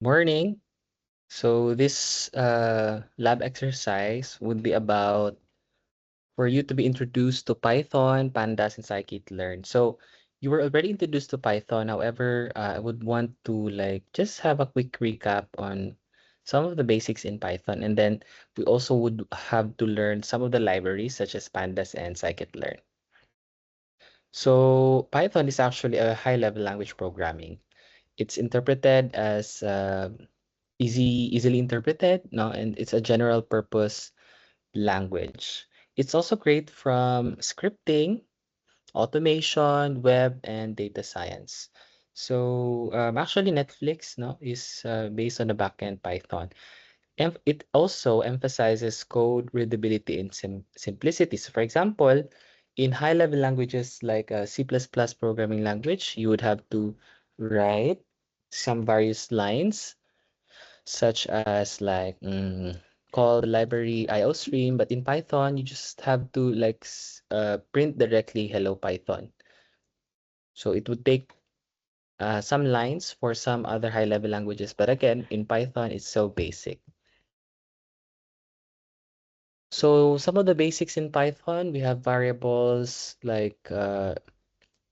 Morning. So this lab exercise would be about for you to be introduced to Python, Pandas, and scikit-learn. So you were already introduced to Python. However, I would want to just have a quick recap on some of the basics in Python, and then we also would have to learn some of the libraries such as Pandas and scikit-learn. So Python is actually a high-level language programming. It's interpreted as easily interpreted, no, and it's a general purpose language. It's also great from scripting, automation, web, and data science. So actually, Netflix, no, is based on the backend Python. And it also emphasizes code readability and simplicity. So for example, in high-level languages like C++ programming language, you would have to write some various lines such as call the library IOStream, but in Python, you just have to print directly hello Python. So it would take some lines for some other high-level languages, but again, in Python, it's so basic. So some of the basics in Python, we have variables like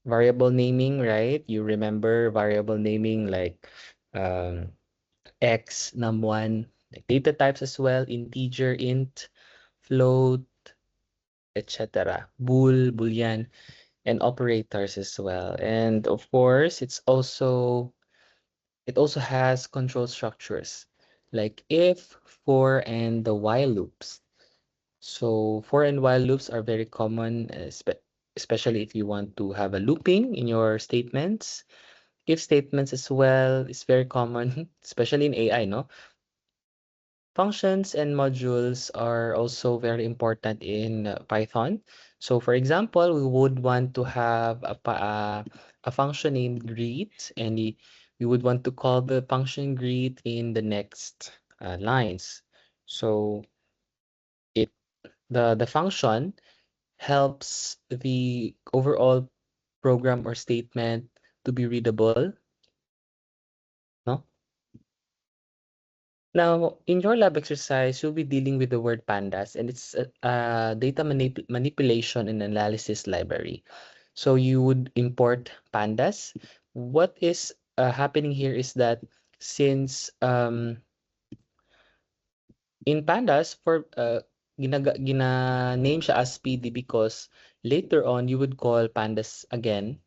variable naming, right? You remember variable naming like um, x, num1, like data types as well, integer, int, float, etc. Boolean, and operators as well. And of course, it also has control structures like if, for, and the while loops. So for and while loops are very common, especially if you want to have a looping in your statements. If statements as well is very common, especially in AI, no? Functions and modules are also very important in Python. So for example, we would want to have a function named greet, and we would want to call the function greet in the next lines. So it the function helps the overall program or statement to be readable, no? Now, in your lab exercise, you'll be dealing with the word pandas, and it's a data manipulation and analysis library. So you would import pandas. What is happening here is that since in pandas, for gina-name siya as PD because later on you would call pandas again,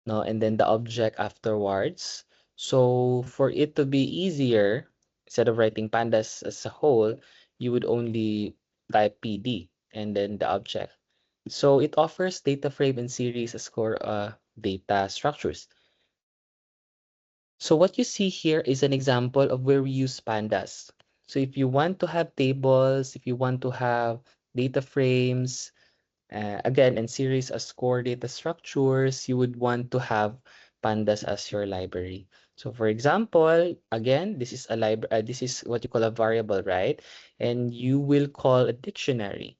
no, and then the object afterwards. So for it to be easier, instead of writing pandas as a whole, you would only type PD and then the object. So it offers data frame and series as core data structures. So what you see here is an example of where we use pandas. So if you want to have tables, if you want to have data frames, again, and series as core data structures, you would want to have pandas as your library. So for example, again, this is a library, this is what you call a variable, right? And you will call a dictionary.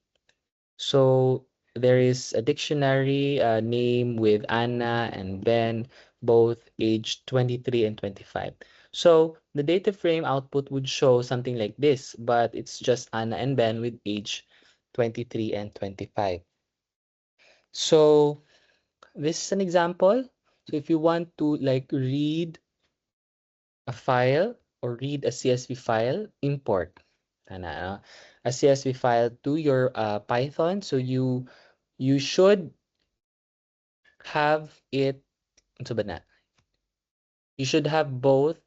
So there is a dictionary name with Anna and Ben, both aged 23 and 25. So the data frame output would show something like this, but it's just Anna and Ben with age 23 and 25. So this is an example. So if you want to read a file or read a CSV file, import a CSV file to your Python. So you should have it, ano ba na? You should have both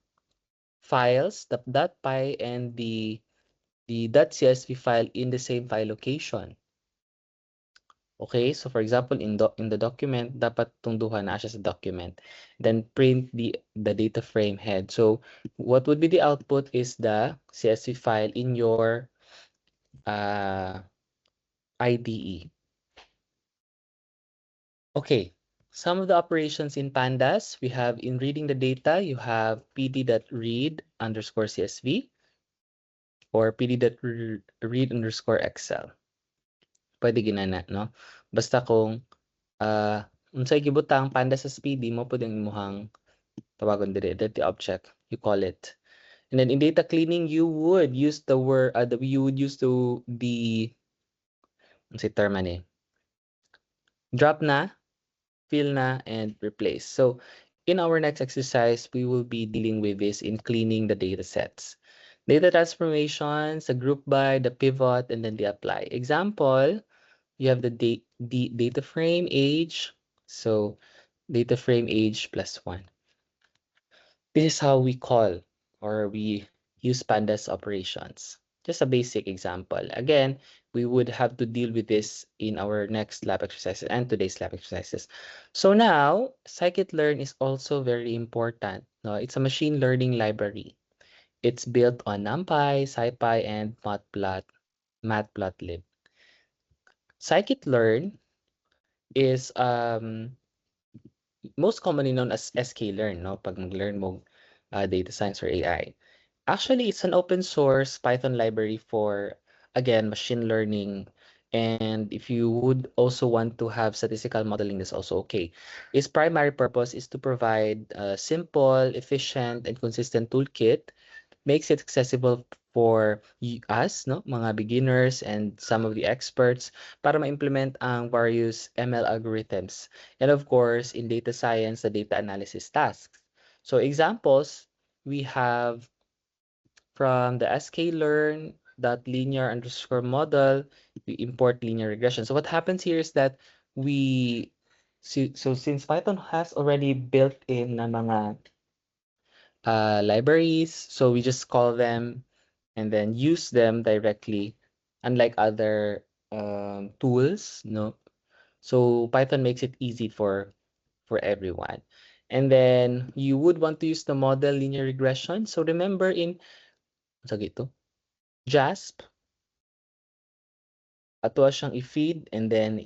files, the .py and the .csv file in the same file location. Okay, so for example, in the document, dapat tong duha na siya sa document. Then print the data frame head. So what would be the output is the CSV file in your IDE. Okay, some of the operations in Pandas, we have in reading the data, you have pd.read_csv or pd.read_excel. Pwede ginana, no? Basta kung unsay gibutang Pandas sa PD mo pwedeng imuhang tawagon diri the object you call it. And then in data cleaning, you would use the word, you would use the, ano si term man eh, drop na, fill na, and replace. So in our next exercise, we will be dealing with this in cleaning the data sets. Data transformations, the group by, the pivot, and then the apply. Example, you have the data frame age. So data frame age +1. This is how we call or we use pandas operations. Just a basic example. Again, we would have to deal with this in our next lab exercises and today's lab exercises. So now, scikit-learn is also very important. No, it's a machine learning library. It's built on NumPy, SciPy, and Matplotlib. Scikit-learn is most commonly known as sklearn, no? Pag mag-learn mo data science or AI. Actually, it's an open source Python library for, again, machine learning. And if you would also want to have statistical modeling, that's also okay. Its primary purpose is to provide a simple, efficient, and consistent toolkit. Makes it accessible for us, no, mga beginners and some of the experts para ma-implement ang various ML algorithms. And of course, in data science, the data analysis tasks. So examples, we have from the sklearn linear underscore model, we import linear regression. So what happens here is that we, so since Python has already built in na mga libraries, so we just call them and then use them directly, unlike other tools, no? So Python makes it easy for everyone. And then you would want to use the model linear regression. So remember in JASP, ato siyang i-feed and then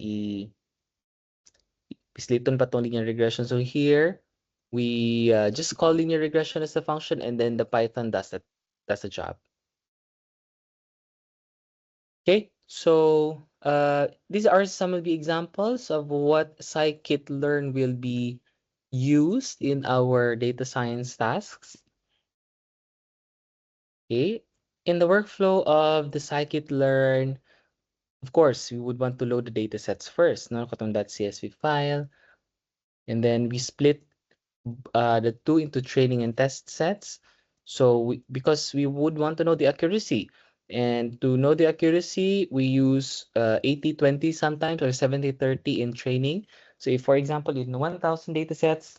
pisliton pa tong linear regression. So here, we just call linear regression as a function and then the Python does the job. Okay, so these are some of the examples of what scikit-learn will be used in our data science tasks. Okay, in the workflow of the scikit-learn, of course, we would want to load the data sets first, no? Katong .csv file, and then we split the two into training and test sets. So because we would want to know the accuracy, and to know the accuracy, we use 80-20 sometimes or 70-30 in training. So if, for example, in 1,000 data sets,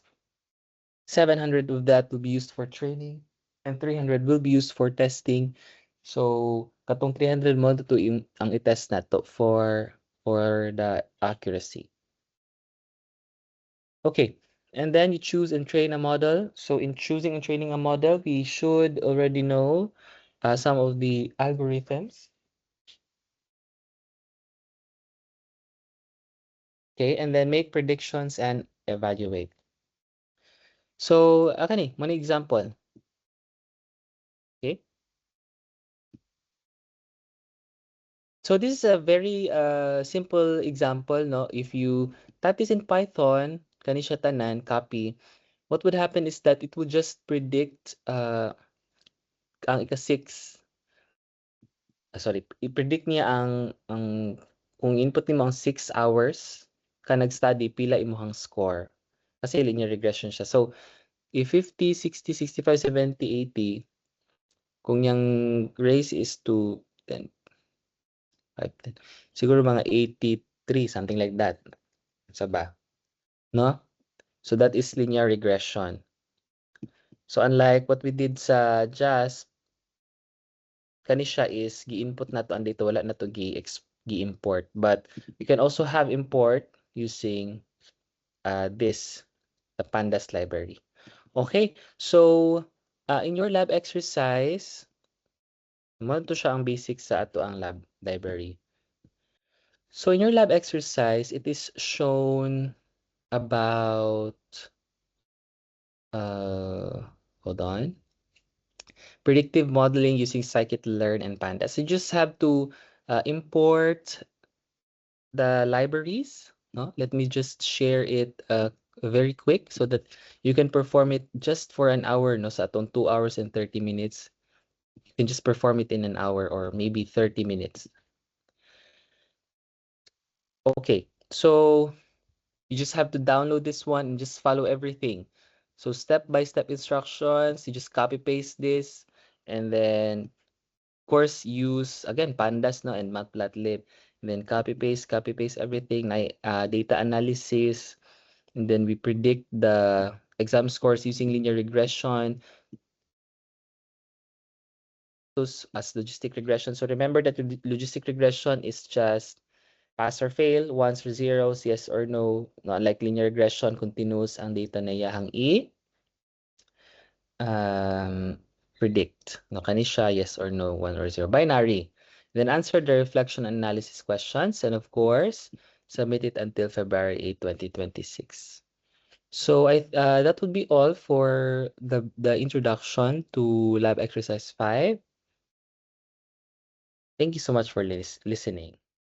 700 of that will be used for training and 300 will be used for testing. So katong 300 mo to ang i-test nato for the accuracy. Okay, and then you choose and train a model. So in choosing and training a model, we should already know some of the algorithms. Okay, and then make predictions and evaluate. So, kani, one example. Okay. So this is a very simple example, no? If you type this in Python, kani siya tanan, copy, what would happen is that it would just predict ang ika-6, sorry, i-predict niya ang kung input nimo ang 6 hours ka nag-study, pila imong score. Kasi linear regression siya. So, if 50, 60, 65, 70, 80, kung yung race is to 10, 5, 10, siguro mga 83, something like that. Sa ba? No? So, that is linear regression. So, unlike what we did sa JASP, kani siya is gi-input nato and dito wala na to gi-import, but you can also have import using the pandas library. Okay, so in your lab exercise, mo to siya ang basic sa ato ang lab library. So in your lab exercise, it is shown about hold on, predictive modeling using scikit-learn and pandas. You just have to import the libraries. No? Let me just share it very quick so that you can perform it just for an hour, no? Sa atong 2 hours and 30 minutes, you can just perform it in an hour or maybe 30 minutes. Okay, so you just have to download this one and just follow everything. So step-by-step instructions, you just copy paste this and then of course use again pandas no and matplotlib and then copy paste everything data analysis and then we predict the exam scores using linear regression those as logistic regression. So remember that logistic regression is just pass or fail, ones or zeros, yes or no. No, unlike linear regression, continuous ang data na iyahang um, predict. No, kani siya, yes or no, one or zero. Binary. Then answer the reflection analysis questions and of course, submit it until February 8, 2026. So that would be all for the introduction to lab exercise 5. Thank you so much for listening.